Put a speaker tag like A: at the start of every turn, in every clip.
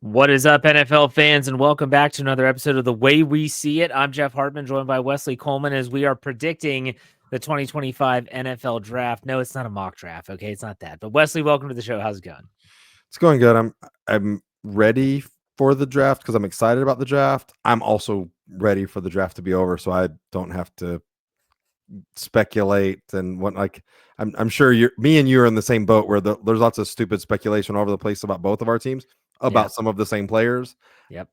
A: What is up, NFL fans, and welcome back to another episode of The Way We See It. I'm Jeff Hartman, joined by Wesley Coleman, as we are predicting the 2025 NFL Draft. No, it's not a mock draft, okay? It's not that. But Wesley, welcome to the show. How's it going?
B: It's going good. I'm ready for the draft because I'm excited about the draft. I'm also ready for the draft to be over, so I don't have to speculate and what. Like I'm sure me and you are in the same boat where there's lots of stupid speculation all over the place about both of our teams about some of the same players.
A: Yep.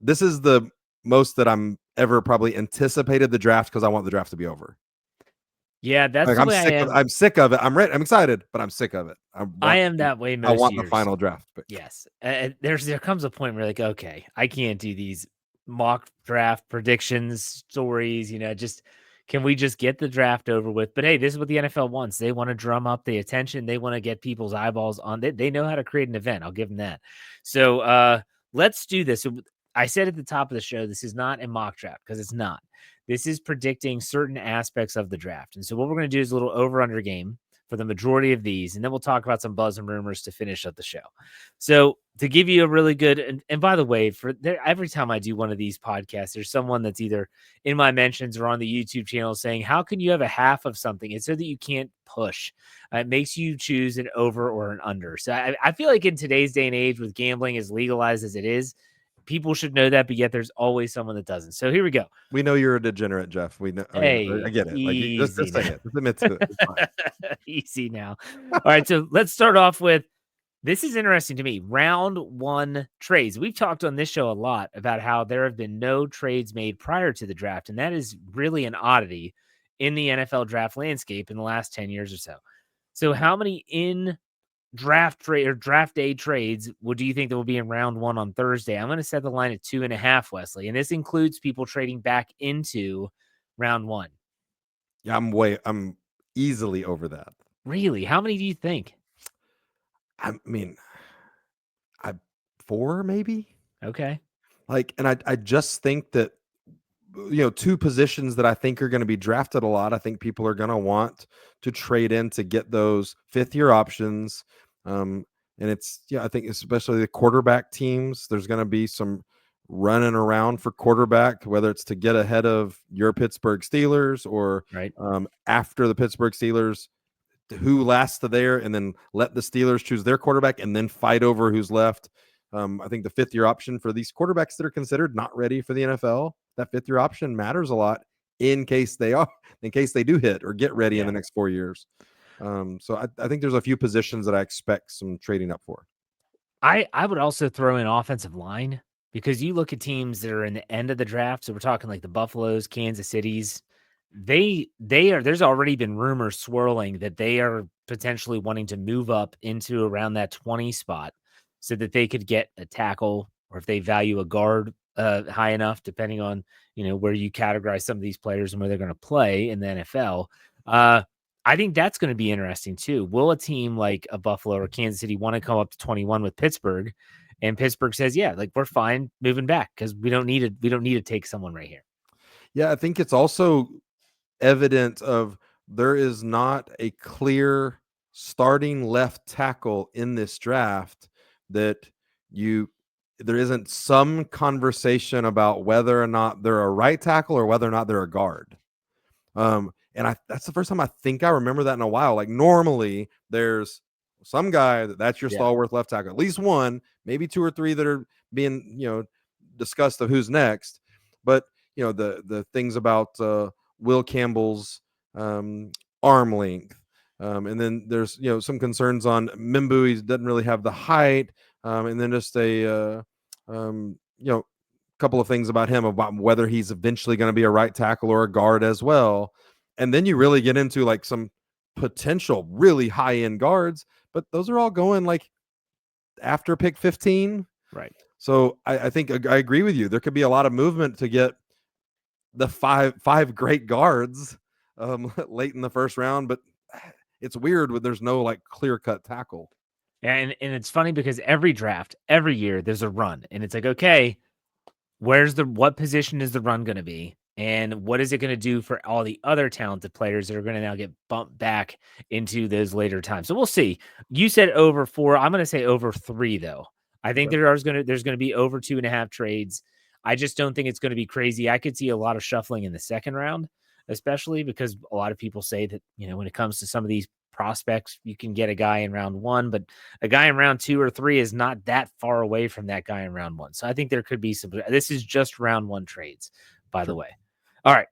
B: This is the most that I'm ever probably anticipated the draft because I want the draft to be over.
A: Yeah, that's the way I am.
B: I'm sick of it. I'm ready. I'm excited, but I'm sick of it.
A: I am that way most
B: I want
A: years.
B: the final draft. But
A: yes. There comes a point where like, okay, I can't do these mock draft predictions, stories, just can we just get the draft over with? But hey, this is what the NFL wants. They want to drum up the attention. They want to get people's eyeballs on it. They know how to create an event. I'll give them that. So let's do this. So I said at the top of the show, this is not a mock draft because it's not. This is predicting certain aspects of the draft. And so what we're going to do is a little over-under game for the majority of these, and then we'll talk about some buzz and rumors to finish up the show. So to give you a really good, and by the way, every time I do one of these podcasts, there's someone that's either in my mentions or on the YouTube channel saying, how can you have a half of something? It's so that you can't push. It makes you choose an over or an under. So I feel like in today's day and age, with gambling as legalized as it is, people should know that, but yet there's always someone that doesn't. So here we go.
B: we know you're a degenerate, Jeff. We know.
A: Hey,
B: I get it. Like, just say it. Just admit to it.
A: Easy now. All right, so let's start off with, this is interesting to me. Round one trades. We've talked on this show a lot about how there have been no trades made prior to the draft, and that is really an oddity in the NFL draft landscape in the last 10 years or so. So how many in draft day trades do you think there will be in round one on Thursday? I'm going to set the line at 2.5, Wesley, and this includes people trading back into round one.
B: Yeah, I'm easily over that.
A: Really? How many do you think?
B: I mean, 4 maybe.
A: Okay.
B: Like, and I just think that, two positions that I think are going to be drafted a lot. I think people are going to want to trade in to get those 5th-year options. And I think especially the quarterback teams, there's going to be some running around for quarterback, whether it's to get ahead of your Pittsburgh Steelers or
A: right
B: after the Pittsburgh Steelers, who lasts there, and then let the Steelers choose their quarterback and then fight over who's left. I think the 5th-year option for these quarterbacks that are considered not ready for the NFL, that 5th-year option matters a lot in case they do hit or get ready in the next 4 years. So I think there's a few positions that I expect some trading up for.
A: I would also throw in offensive line, because you look at teams that are in the end of the draft. So we're talking like the Buffaloes, Kansas Cities. There's already been rumors swirling that they are potentially wanting to move up into around that 20 spot so that they could get a tackle, or if they value a guard high enough, depending on, where you categorize some of these players and where they're going to play in the NFL. I think that's going to be interesting too. Will a team like a Buffalo or Kansas City want to come up to 21 with Pittsburgh, and Pittsburgh says, yeah, like we're fine moving back because we don't need to take someone right here.
B: Yeah, I think it's also evident of there is not a clear starting left tackle in this draft, that there isn't some conversation about whether or not they're a right tackle or whether or not they're a guard. And that's the first time I think I remember that in a while. Like, normally there's some guy that's your stalwart left tackle, at least one, maybe 2 or 3 that are being, discussed of who's next. But, the things about Will Campbell's arm length. And then there's, some concerns on Mimbu. He doesn't really have the height. And then just a couple of things about him, about whether he's eventually going to be a right tackle or a guard as well. And then you really get into like some potential really high end guards, but those are all going like after pick 15.
A: Right.
B: So I think I agree with you. There could be a lot of movement to get the five great guards late in the first round, but it's weird when there's no like clear cut tackle.
A: And it's funny because every draft, every year, there's a run, and it's like, okay, what position is the run going to be? And what is it going to do for all the other talented players that are going to now get bumped back into those later times? So we'll see. You said over 4. I'm going to say over 3, though. I think
B: Okay.
A: there's going to be over 2.5 trades. I just don't think it's going to be crazy. I could see a lot of shuffling in the second round, especially because a lot of people say that, when it comes to some of these prospects, you can get a guy in round 1, but a guy in round 2 or 3 is not that far away from that guy in round 1. So I think there could be some. This is just round 1 trades, by the
B: Sure.
A: way. All right.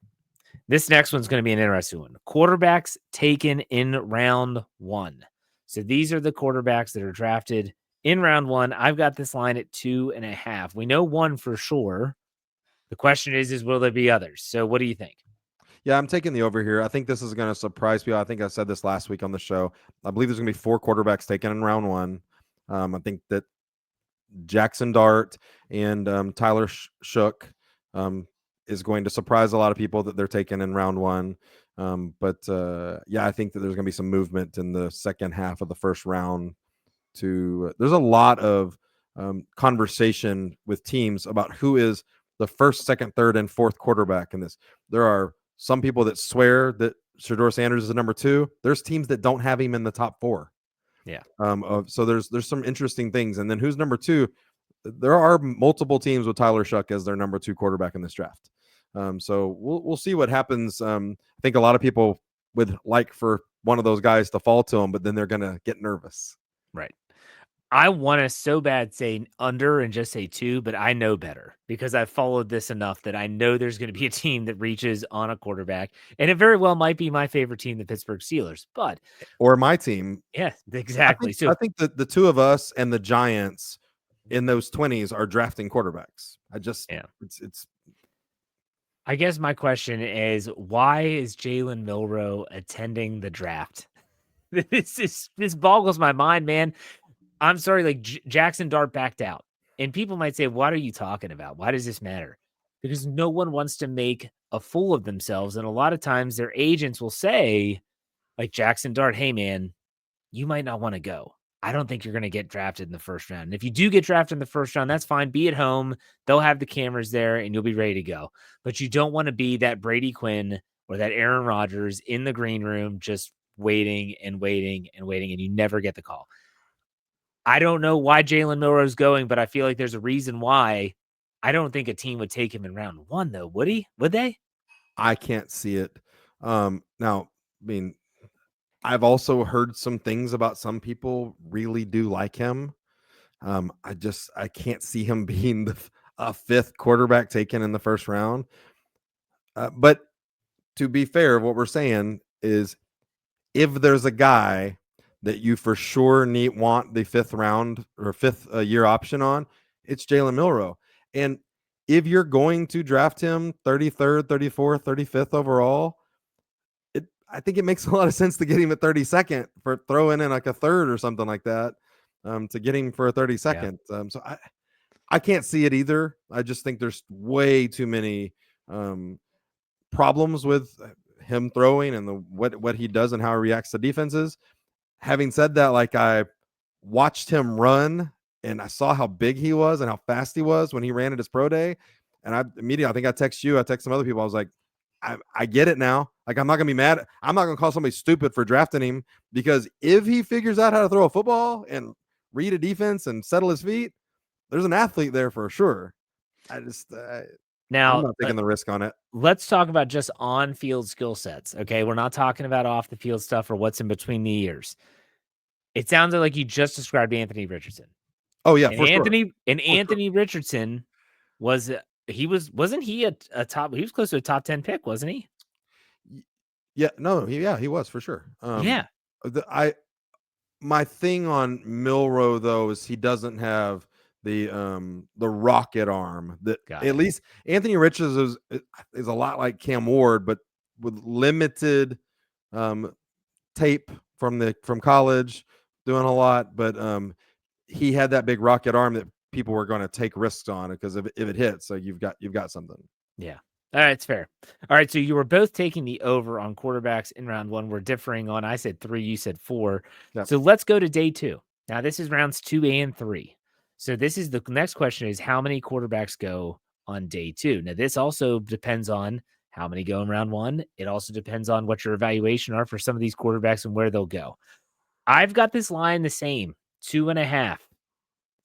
A: This next one's going to be an interesting one. Quarterbacks taken in round 1. So these are the quarterbacks that are drafted in round 1. I've got this line at 2.5. We know one for sure. The question is will there be others? So what do you think?
B: Yeah, I'm taking the over here. I think this is going to surprise people. I think I said this last week on the show. I believe there's going to be 4 quarterbacks taken in round 1. I think that Jackson Dart and Tyler Shook is going to surprise a lot of people that they're taken in round 1. But yeah, I think that there's going to be some movement in the second half of the first round. There's a lot of conversation with teams about who is the first, second, third, and fourth quarterback in this. There are some people that swear that Shedeur Sanders is the number 2. There's teams that don't have him in the top 4.
A: Yeah.
B: So there's some interesting things. And then who's number 2? There are multiple teams with Tyler Shough as their number 2 quarterback in this draft. So we'll see what happens. I think a lot of people would like for one of those guys to fall to him, but then they're going to get nervous.
A: Right. I want to so bad say under and just say 2, but I know better because I've followed this enough that I know there's going to be a team that reaches on a quarterback, and it very well might be my favorite team, the Pittsburgh Steelers. But
B: or my team.
A: yeah, exactly.
B: I think that the 2 of us and the Giants in those 20s are drafting quarterbacks. It's.
A: I guess my question is, why is Jalen Milroe attending the draft? This boggles my mind, man. I'm sorry, like Jackson Dart backed out. And people might say, what are you talking about? Why does this matter? Because no one wants to make a fool of themselves. And a lot of times their agents will say, like Jackson Dart, hey, man, you might not want to go. I don't think you're going to get drafted in the first round. And if you do get drafted in the first round, that's fine. Be at home. They'll have the cameras there and you'll be ready to go. But you don't want to be that Brady Quinn or that Aaron Rodgers in the green room just waiting and waiting and waiting, and you never get the call. I don't know why Jalen Milroe's going, but I feel like there's a reason why. I don't think a team would take him in round 1, though. Would he? Would they?
B: I can't see it. Now, I mean, I've also heard some things about some people really do like him. I can't see him being a 5th quarterback taken in the first round. But to be fair, what we're saying is if there's a guy that you for sure want the 5th round or 5th year option on, it's Jalen Milroe. And if you're going to draft him 33rd, 34th, 35th overall, I think it makes a lot of sense to get him at 32nd for throwing in like a 3rd or something like that, to get him for a 32nd. Yeah. So I can't see it either. I just think there's way too many problems with him throwing and what he does and how he reacts to defenses. Having said that, like I watched him run and I saw how big he was and how fast he was when he ran at his pro day. And I think I text you, I text some other people. I was like, I get it now. Like, I'm not going to be mad. I'm not going to call somebody stupid for drafting him, because if he figures out how to throw a football and read a defense and settle his feet, there's an athlete there for sure.
A: Now,
B: I'm not taking the risk on it.
A: Let's talk about just on-field skill sets, okay? We're not talking about off-the-field stuff or what's in between the ears. It sounds like you just described Anthony Richardson.
B: Oh, yeah,
A: and
B: for
A: Anthony,
B: sure.
A: And Anthony Richardson wasn't he a top? He was close to a top 10 pick, wasn't he?
B: Yeah, no, he was for sure.
A: Yeah.
B: My thing on Milroe though is he doesn't have the rocket arm that at least Anthony Richards is a lot like Cam Ward, but with limited tape from college, doing a lot. But he had that big rocket arm that people were going to take risks on, because if it hits, so you've got something.
A: Yeah. All right, it's fair. All right, so you were both taking the over on quarterbacks in round 1. We're differing on, I said 3, you said 4. Yep. So let's go to day 2. Now, this is rounds 2 and 3. So this is the next question is how many quarterbacks go on day 2? Now, this also depends on how many go in round 1. It also depends on what your evaluation are for some of these quarterbacks and where they'll go. I've got this line the same, 2.5.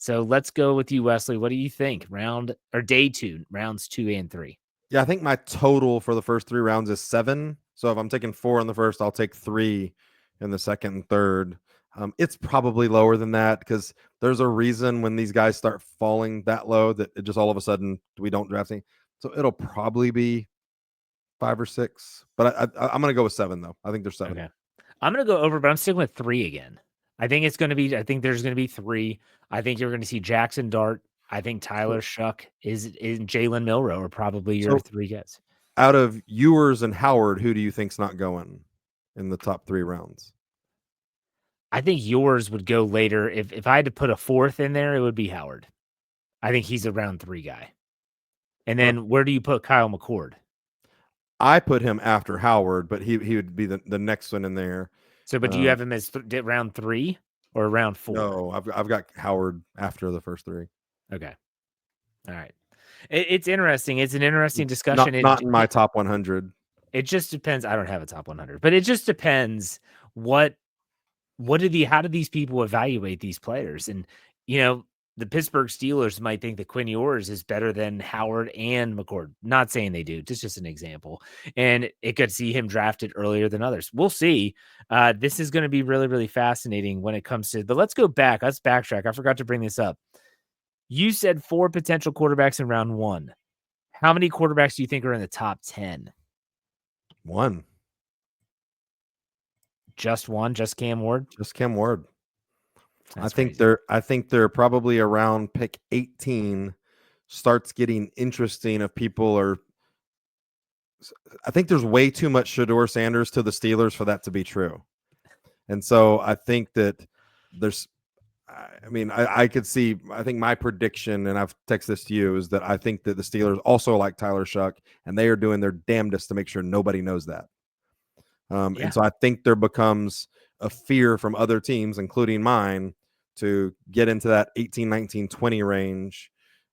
A: So let's go with you, Wesley. What do you think? Day 2, rounds 2 and 3.
B: Yeah, I think my total for the first 3 rounds is 7. So if I'm taking 4 in the first, I'll take 3 in the second and third. It's probably lower than that because there's a reason when these guys start falling that low that it just all of a sudden we don't draft any. So it'll probably be 5 or 6. But I'm going to go with 7 though. I think there's 7.
A: Okay. I'm going to go over, but I'm sticking with 3 again. I think there's going to be 3. I think you're going to see Jackson Dart. I think Tyler Shuck is Jalen Milrow are probably your
B: So
A: 3 guys.
B: out of Ewers and Howard, who do you think's not going in the top 3 rounds?
A: I think yours would go later. If I had to put a 4th in there, it would be Howard. I think he's a round 3 guy. And then where do you put Kyle McCord?
B: I put him after Howard, but he would be the next one in there.
A: So, but do you have him as round 3 or round 4?
B: No, I've got Howard after the first 3.
A: Okay. All right. It's interesting. It's an interesting discussion.
B: Not in my top 100.
A: It just depends. I don't have a top 100, but it just depends how do these people evaluate these players? And, the Pittsburgh Steelers might think that Quinn Ewers is better than Howard and McCord. Not saying they do, just an example. And it could see him drafted earlier than others. We'll see. This is going to be really, really fascinating when it comes to, but let's go back. Let's backtrack. I forgot to bring this up. You said 4 potential quarterbacks in round 1. How many quarterbacks do you think are in the top 10?
B: 1.
A: Just 1? Just Cam Ward?
B: Just Cam Ward.
A: That's
B: I think they're probably around pick 18 starts getting interesting if people are. I think there's way too much Shedeur Sanders to the Steelers for that to be true. And so I think that there's, I could see, I think my prediction, and I've texted this to you, is that I think that the Steelers also like Tyler Shuck, and they are doing their damnedest to make sure nobody knows that. And so I think there becomes a fear from other teams, including mine, to get into that 18, 19, 20 range.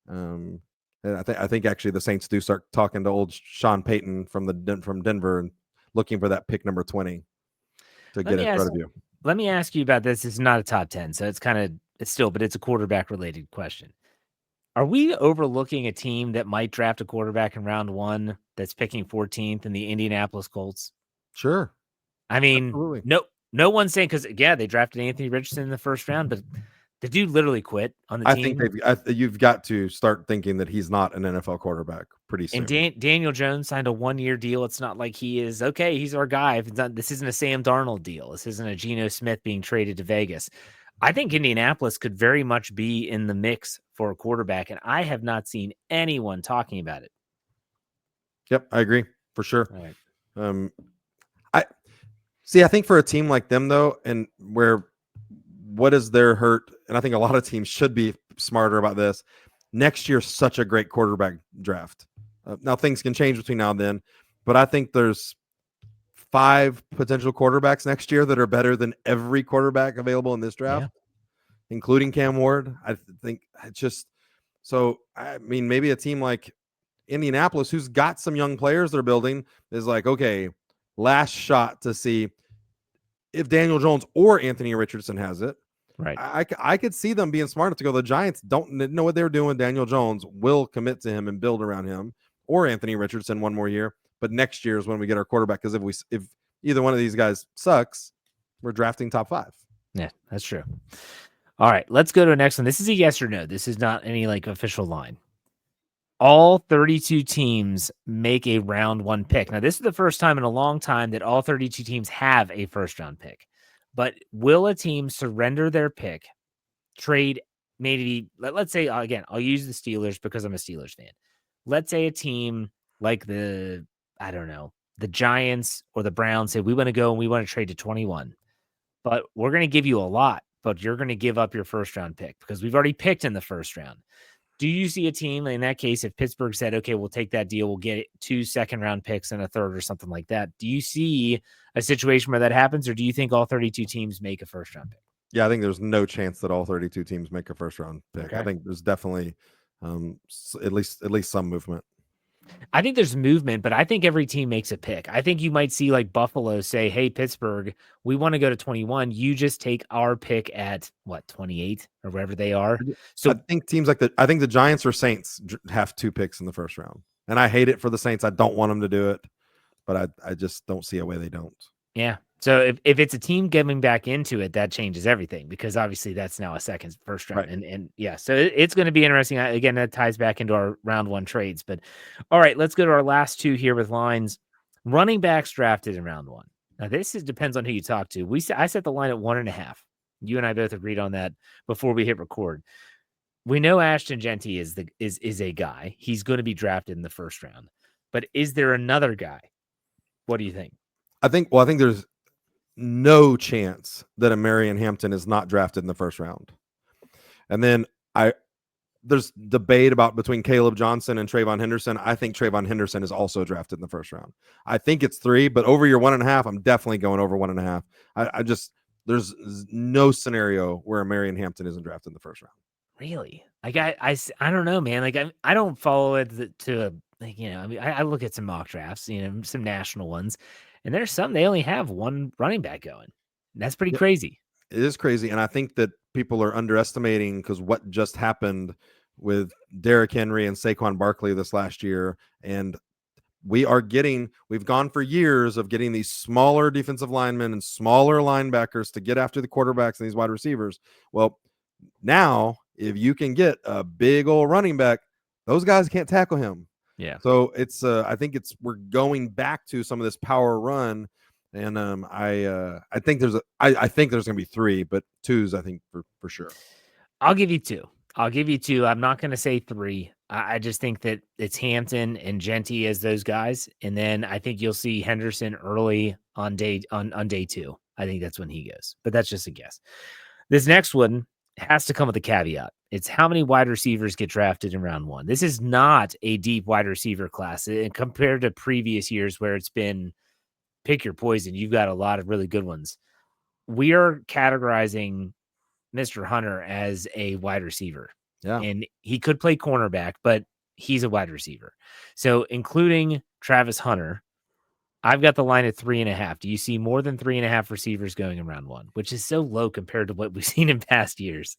B: And I think actually the Saints do start talking to old Sean Payton from Denver and looking for that pick number 20 to get in front of you.
A: Let me ask you about this. It's not a top 10, so but it's a quarterback related question. Are we overlooking a team that might draft a quarterback in round 1 that's picking 14th in the Indianapolis Colts?
B: Sure.
A: I mean,
B: absolutely.
A: No one's saying, because they drafted Anthony Richardson in the first round, but the dude literally quit on the team.
B: I think you've got to start thinking that he's not an NFL quarterback pretty soon.
A: And Daniel Jones signed a 1-year deal. It's not like he is, okay, he's our guy. This isn't a Sam Darnold deal. This isn't a Geno Smith being traded to Vegas. I think Indianapolis could very much be in the mix for a quarterback, and I have not seen anyone talking about it.
B: Yep, I agree for sure.
A: All right.
B: I think for a team like them, though, and what is their hurt, and I think a lot of teams should be smarter about this. Next year's such a great quarterback draft. Now, things can change between now and then, but I think there's 5 potential quarterbacks next year that are better than every quarterback available in this draft, including Cam Ward. I think maybe a team like Indianapolis, who's got some young players they're building, is like, okay, last shot to see if Daniel Jones or Anthony Richardson has it.
A: Right.
B: I could see them being smart enough to go, the Giants don't know what they're doing. Daniel Jones will commit to him and build around him, or Anthony Richardson one more year. But next year is when we get our quarterback, because if either one of these guys sucks, we're drafting top 5.
A: Yeah, that's true. All right, let's go to the next one. This is a yes or no. This is not any official line. All 32 teams make a round 1 pick. Now, this is the first time in a long time that all 32 teams have a first round pick. But will a team surrender their pick, trade maybe, let's say, again, I'll use the Steelers because I'm a Steelers fan. Let's say a team like the Giants or the Browns say, we want to go and we want to trade to 21. But we're going to give you a lot, but you're going to give up your first round pick because we've already picked in the first round. Do you see a team in that case, if Pittsburgh said, okay, we'll take that deal, we'll get 2 second-round picks and a third or something like that? Do you see a situation where that happens, or do you think all 32 teams make a first-round pick?
B: Yeah, I think there's no chance that all 32 teams make a first-round pick. Okay. I think there's definitely at least some movement.
A: I think there's movement, but I think every team makes a pick. I think you might see like Buffalo say, "Hey, Pittsburgh, we want to go to 21. You just take our pick at what 28 or wherever they are."
B: I
A: So
B: think teams like I think the Giants or Saints have 2 picks in the first round, and I hate it for the Saints. I don't want them to do it, but I just don't see a way they don't.
A: yeah. So if it's a team getting back into it, that changes everything because obviously that's now a first round.
B: Right.
A: And yeah, so it's going to be interesting. Again, that ties back into our round one trades. But all right, let's go to our last two here with lines. Running backs drafted in round one. Now depends on who you talk to. I set the line at 1.5. You and I both agreed on that before we hit record. We know Ashton Genty is a guy. He's going to be drafted in the first round. But is there another guy? What do you think?
B: I think there's no chance that a Marion Hampton is not drafted in the first round. And then there's debate about between Caleb Johnson and Trayvon Henderson. I think Trayvon Henderson is also drafted in the first round. I think it's 3, but over your 1.5, I'm definitely going over 1.5. I just there's no scenario where a Marion Hampton isn't drafted in the first round.
A: Really? Like I don't know, man. Like I don't follow it to like, I mean, I look at some mock drafts, some national ones, and there's some they only have one running back going. And that's pretty
B: Yep.
A: crazy.
B: It is crazy, and I think that people are underestimating because what just happened with Derrick Henry and Saquon Barkley this last year, and we've gone for years of getting these smaller defensive linemen and smaller linebackers to get after the quarterbacks and these wide receivers. Well, now if you can get a big old running back, those guys can't tackle him.
A: Yeah.
B: So it's I think we're going back to some of this power run. And I think I think there's gonna be 3, but 2's I think for sure.
A: I'll give you 2. I'm not going to say 3. I just think that it's Hampton and Genty as those guys, and then I think you'll see Henderson early on day 2. I think that's when he goes, but that's just a guess. This next one has to come with a caveat. It's how many wide receivers get drafted in round 1. This is not a deep wide receiver class, and compared to previous years where it's been pick your poison. You've got a lot of really good ones. We are categorizing Mr. Hunter as a wide receiver.
B: Yeah.
A: And he could play cornerback, but he's a wide receiver. So including Travis Hunter, I've got the line at 3.5. Do you see more than 3.5 receivers going in round 1, which is so low compared to what we've seen in past years?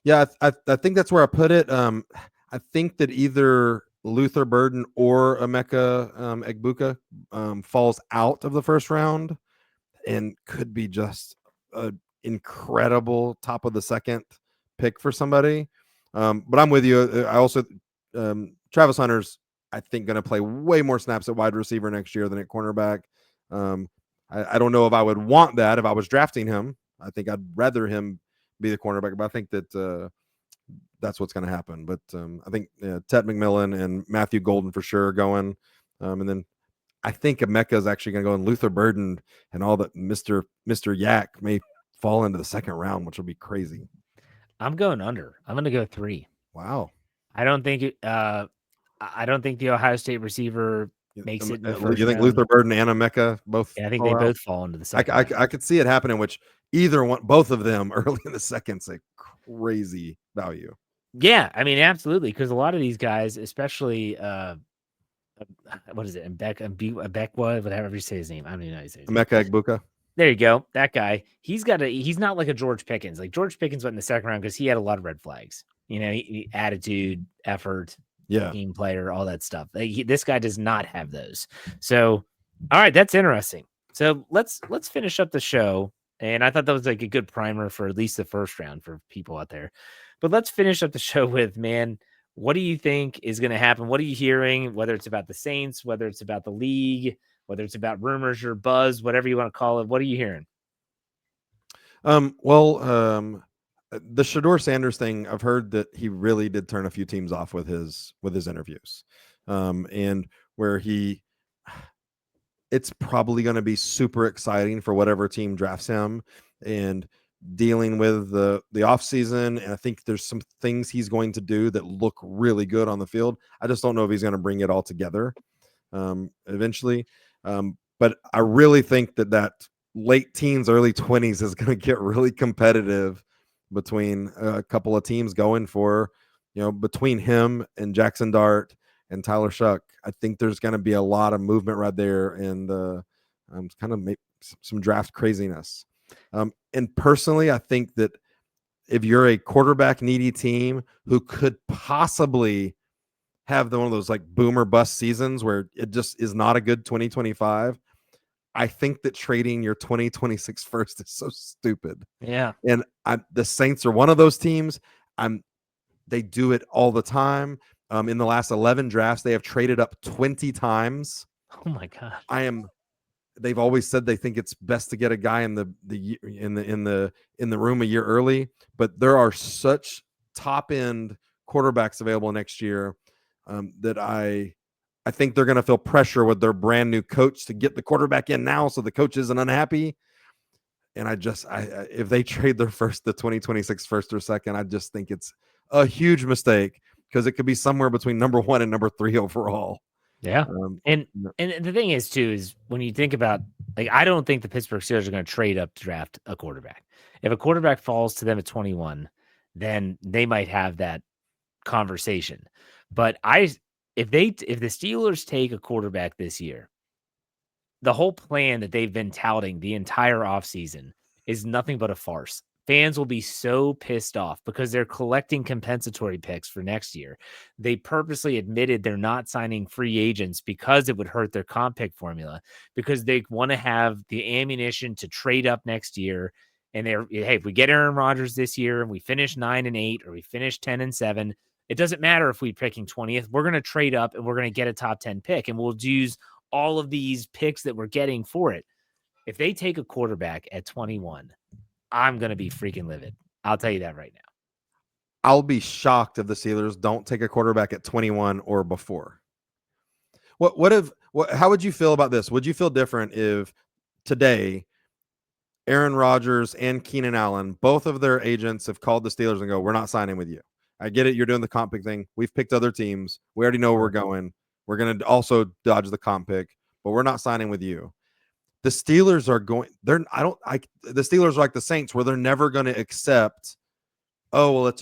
B: Yeah, I think that's where I put it. I think that either Luther Burden or Emeka Egbuka falls out of the first round and could be just an incredible top of the second pick for somebody. But I'm with you. I also Travis Hunter's I think going to play way more snaps at wide receiver next year than at cornerback. I don't know if I would want that if I was drafting him. I think I'd rather him be the cornerback, but I think that that's what's going to happen. But I think Ted McMillan and Matthew Golden for sure going. And then I think Emeka is actually going to go, and Luther Burden and all that Mr. Yak may fall into the second round, which will be crazy.
A: I'm going under. I'm going to go 3.
B: Wow.
A: I don't think the Ohio State receiver makes it in the first
B: You think
A: round.
B: Luther Burden and Emeka both?
A: Yeah, I think they both fall into the second round.
B: I could see it happening, which both of them early in the second's a crazy value.
A: Yeah, I mean, absolutely, because a lot of these guys, especially what is it, Mbekwa, whatever you say his name. I don't even know how you say his name.
B: Emeka Egbuka.
A: There you go. That guy. He's not like a George Pickens. Like George Pickens went in the second round because he had a lot of red flags. Attitude, effort, team player, all that stuff. This guy does not have those. So, all right, that's interesting. So let's finish up the show. And I thought that was like a good primer for at least the first round for people out there. But let's finish up the show with, man, what do you think is going to happen? What are you hearing? Whether it's about the Saints, whether it's about the league, whether it's about rumors or buzz, whatever you want to call it. What are you hearing?
B: The Shador Sanders thing, I've heard that he really did turn a few teams off with his interviews. And where it's probably going to be super exciting for whatever team drafts him and dealing with the offseason. And I think there's some things he's going to do that look really good on the field. I just don't know if he's going to bring it all together eventually. But I really think that late teens, early 20s is going to get really competitive between a couple of teams going for, between him and Jackson Dart and Tyler Shuck. I think there's going to be a lot of movement right there, and kind of make some draft craziness. And personally, I think that if you're a quarterback needy team who could possibly have one of those like boomer bust seasons where it just is not a good 2025, I think that trading your 2026 first is so stupid.
A: Yeah.
B: And the Saints are one of those teams. They do it all the time. In the last 11 drafts, they have traded up 20 times.
A: Oh my God.
B: They've always said they think it's best to get a guy in the room a year early, but there are such top end quarterbacks available next year that I think they're going to feel pressure with their brand new coach to get the quarterback in now, so the coach isn't unhappy. And if they trade the 2026 first or second, I just think it's a huge mistake, because it could be somewhere between number 1 and number 3 overall.
A: Yeah. And the thing is too, is when you think about, like, I don't think the Pittsburgh Steelers are going to trade up to draft a quarterback. If a quarterback falls to them at 21, then they might have that conversation. But if the Steelers take a quarterback this year, the whole plan that they've been touting the entire offseason is nothing but a farce. Fans will be so pissed off because they're collecting compensatory picks for next year. They purposely admitted they're not signing free agents because it would hurt their comp pick formula, because they want to have the ammunition to trade up next year. And hey, if we get Aaron Rodgers this year and we finish 9-8 or we finish 10-7, it doesn't matter if we're picking 20th. We're going to trade up and we're going to get a top 10 pick, and we'll use all of these picks that we're getting for it. If they take a quarterback at 21, I'm going to be freaking livid. I'll tell you that right now.
B: I'll be shocked if the Steelers don't take a quarterback at 21 or before. How would you feel about this? Would you feel different if today Aaron Rodgers and Keenan Allen, both of their agents, have called the Steelers and go, "We're not signing with you. I get it. You're doing the comp pick thing. We've picked other teams. We already know where we're going. We're going to also dodge the comp pick, but we're not signing with you." The Steelers are going, the Steelers are like the Saints, where they're never going to accept, oh, well, it's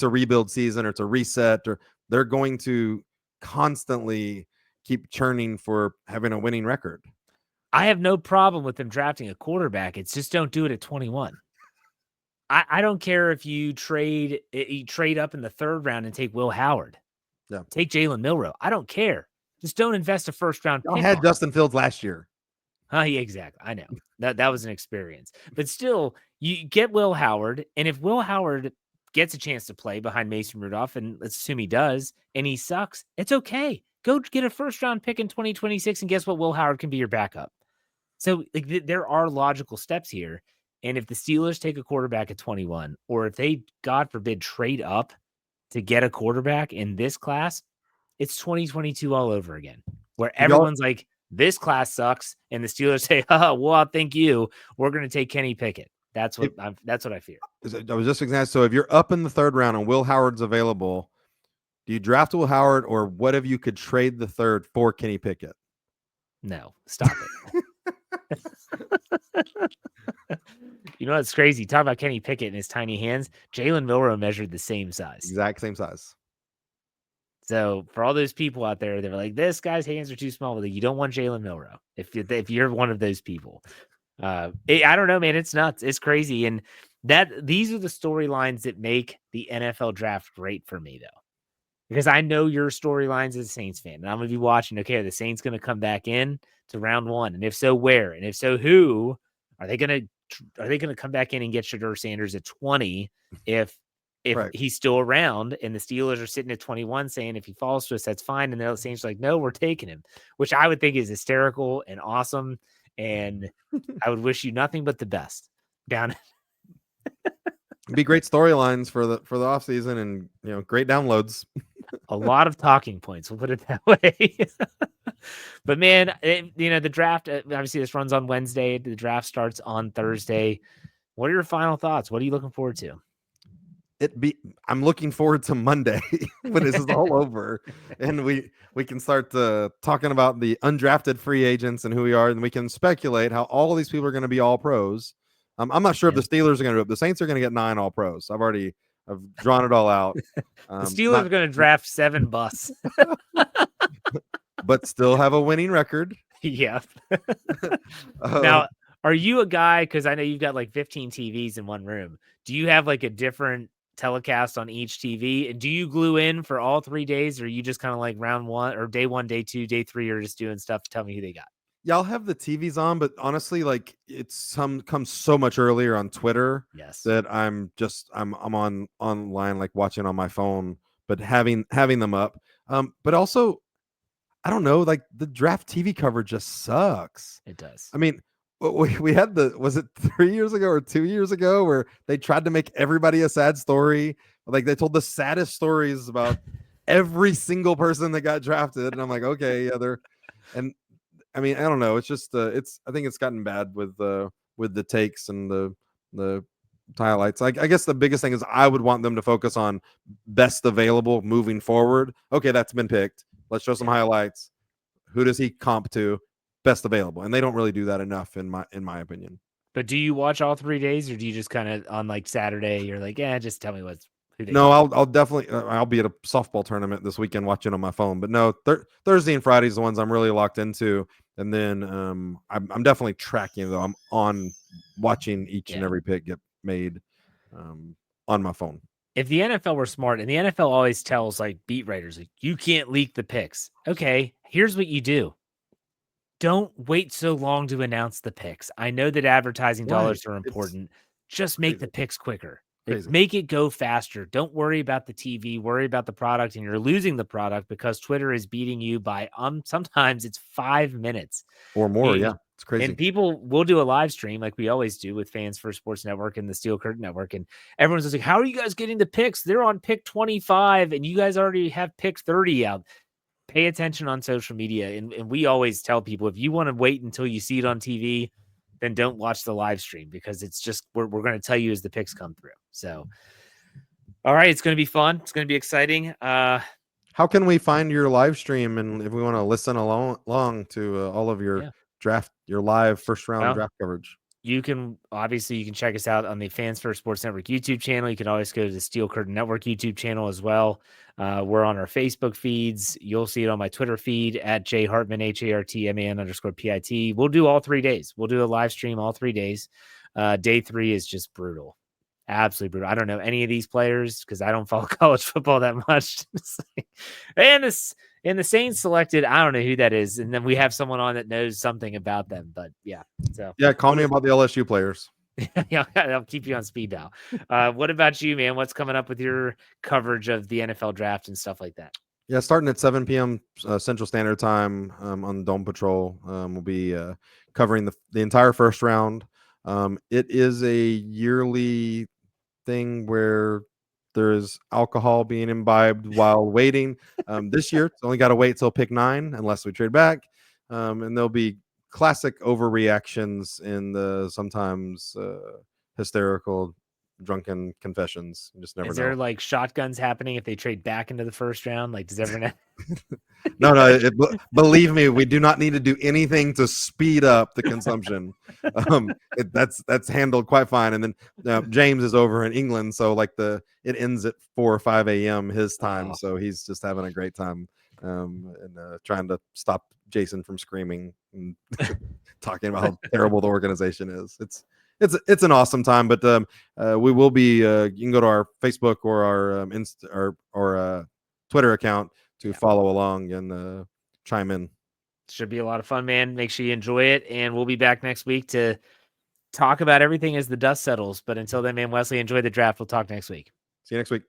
B: a rebuild season, or it's a reset, or they're going to constantly keep churning for having a winning record.
A: I have no problem with them drafting a quarterback. It's just don't do it at 21. I don't care if you trade up in the 3rd round and take Will Howard.
B: Yeah.
A: Take Jalen Milroe. I don't care. Just don't invest a 1st round pick.
B: I had Justin Fields last year.
A: Yeah, exactly. I know that was an experience, but still, you get Will Howard, and if Will Howard gets a chance to play behind Mason Rudolph, and let's assume he does, and he sucks, it's okay. Go get a 1st round pick in 2026, and guess what? Will Howard can be your backup. So there are logical steps here, and if the Steelers take a quarterback at 21, or if they, God forbid, trade up to get a quarterback in this class, it's 2022 all over again, where everyone's like, this class sucks, and the Steelers say, well, thank you. We're going to take Kenny Pickett. That's what I fear.
B: I was just examining. So if you're up in the 3rd round and Will Howard's available, do you draft Will Howard, or what if you could trade the 3rd for Kenny Pickett?
A: No, stop it. You know what's crazy? Talk about Kenny Pickett and his tiny hands. Jalen Milroe measured the same size.
B: Exact same size. So
A: for all those people out there, they're like, this guy's hands are too small. But you don't want Jalen Milroe if you're one of those people. I don't know, man. It's nuts. It's crazy. And these are the storylines that make the NFL draft great for me, though, because I know your storylines as a Saints fan, and I'm going to be watching. Okay, are the Saints going to come back in to round 1? And if so, where? And if so, who? Are they going to come back in and get Shedeur Sanders at 20 if right. he's still around, and the Steelers are sitting at 21 saying if he falls to us, that's fine. And the Saints are like, no, we're taking him, which I would think is hysterical and awesome. And I would wish you nothing but the best down.
B: It'd be great storylines for the offseason, and great downloads.
A: A lot of talking points, we'll put it that way. But man, the draft, obviously this runs on Wednesday. The draft starts on Thursday. What are your final thoughts? What are you looking forward to?
B: I'm looking forward to Monday when this is all over, and we can start talking about the undrafted free agents and who we are, and we can speculate how all of these people are going to be all pros. I'm not sure if the Steelers are going to do it. The Saints are going to get 9 all pros. I've already I've drawn it all out.
A: The Steelers
B: Not,
A: are going to draft 7 busts.
B: but still have a winning record.
A: Yeah.
B: Uh,
A: Now, are you a guy, because I know you've got like 15 TVs in one room. Do you have like a different telecast on each TV? And do you glue in for all 3 days, or are you just kind of like round one or day 1, day 2, day 3, or just doing stuff? Tell me who they got.
B: yeah, I'll have the TVs on, but honestly, like comes so much earlier on Twitter
A: Yes.
B: that I'm on online, like watching on my phone, but having them up. But also, I don't know, like the draft TV coverage just sucks.
A: It does.
B: I mean, we had was it 3 years ago or 2 years ago where they tried to make everybody a sad story? Like they told the saddest stories about every single person that got drafted, and I'm like, okay, yeah, and I mean, I don't know. It's just I think it's gotten bad with the takes and the highlights. I guess the biggest thing is I would want them to focus on best available moving forward. Okay, that's been picked. Let's show some highlights. Who does he comp to? Best available, and they don't really do that enough in my opinion.
A: But do you watch all 3 days, or do you just kind of on like Saturday? You're like, yeah, just tell me who they
B: No,
A: got.
B: I'll definitely I'll be at a softball tournament this weekend watching on my phone. But no, Thursday and Friday is the ones I'm really locked into, and then I'm definitely tracking though. I'm on watching each and every pick get made on my phone.
A: If the NFL were smart, and the NFL always tells like beat writers, like, you can't leak the picks. Okay, here's what you do. Don't wait so long to announce the picks. I know that advertising dollars are important. Just make the picks quicker. Like, make it go faster. Don't worry about the TV, worry about the product, and you're losing the product because Twitter is beating you by sometimes it's 5 minutes
B: or more. Yeah, it's crazy.
A: And people will do a live stream like we always do with Fans First Sports Network and the Steel Curtain Network. And everyone's just like, how are you guys getting the picks? They're on pick 25 and you guys already have pick 30 out. Pay attention on social media. And we always tell people, if you want to wait until you see it on TV, then don't watch the live stream, because it's just, we're going to tell you as the picks come through. So, all right, it's going to be fun. It's going to be exciting.
B: How can we find your live stream, and if we want to listen along to all of your your live first round draft coverage?
A: You can check us out on the Fans First Sports Network YouTube channel. You can always go to the Steel Curtain Network YouTube channel as well. We're on our Facebook feeds. You'll see it on my Twitter feed at @Hartman, HARTMAN_PIT. We'll do all 3 days. We'll do a live stream all 3 days. Day 3 is just brutal. Absolutely brutal. I don't know any of these players because I don't follow college football that much. And the Saints selected, I don't know who that is. And then we have someone on that knows something about them. But yeah. So
B: yeah, call me about the LSU players.
A: Yeah, I'll keep you on speed dial. What about you, man? What's coming up with your coverage of the NFL draft and stuff like that?
B: Yeah, starting at 7 p.m. Central Standard Time on Dome Patrol. We'll be covering the entire first round. It is a yearly thing where there's alcohol being imbibed while waiting. This year, it's only got to wait till pick 9 unless we trade back. And there'll be classic overreactions in the sometimes hysterical, drunken confessions. You just never know.
A: Is there like shotguns happening if they trade back into the first round? Like, does everyone
B: No, believe me, we do not need to do anything to speed up the consumption. That's handled quite fine. And then James is over in England, so like it ends at 4 or 5 a.m. his time, so he's just having a great time and trying to stop Jason from screaming and talking about how terrible the organization is. It's an awesome time, but we will be. You can go to our Facebook or our Twitter account to follow along and chime in.
A: Should be a lot of fun, man. Make sure you enjoy it, and we'll be back next week to talk about everything as the dust settles. But until then, man, Wesley, enjoy the draft. We'll talk next week.
B: See you next week.